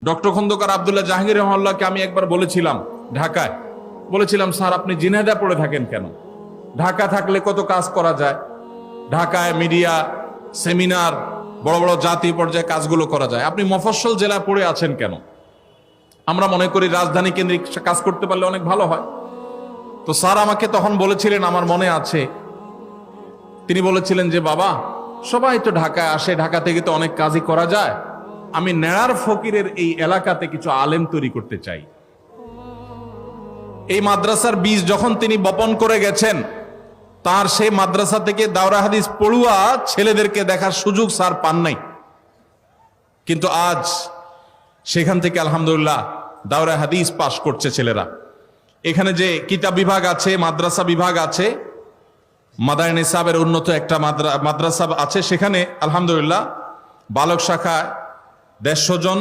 Doctor Khandakar Abdullah Jahangir রহমাল্লাহকে আমি একবার বলেছিলাম ঢাকায়, বলেছিলাম স্যার আপনি জিনেদা পড়ে থাকেন কেন? ঢাকা থাকলে কত কাজ করা যায়, ঢাকায় মিডিয়া সেমিনার বড় বড় জাতীয় পর্যায়ে কাজগুলো করা যায়, আপনি মফস্বল জেলায় পড়ে আছেন কেন? আমরা মনে করি রাজধানী কেন্দ্রিক কাজ করতে পারলে অনেক ভালো হয়। তো স্যার আমাকে তখন বলেছিলেন, আমার মনে আছে, তিনি বলেছিলেন যে বাবা সবাই তো ঢাকায় আসে, ঢাকা থেকে তো অনেক কাজই করা যায়, আমি নেড়ার ফকিরের এই এলাকাতে কিছু আলেম তৈরি করতে চাই। এই মাদ্রাসার বীজ যখন তিনি বপন করে গেছেন, তার সেই মাদ্রাসা থেকে দাওরা হাদিস পড়ুয়া ছেলেদেরকে দেখার সুযোগ স্যার পান নাই। কিন্তু আজ সেখান থেকে আলহামদুলিল্লাহ দাওরা হাদিস পাশ করছে ছেলেরা। এখানে যে কিতাব বিভাগ আছে, মাদ্রাসা বিভাগ আছে, মাদায়ে নিসাবের উন্নত একটা মাদ্রাসা আছে, সেখানে আলহামদুলিল্লাহ বালক শাখা 150 জন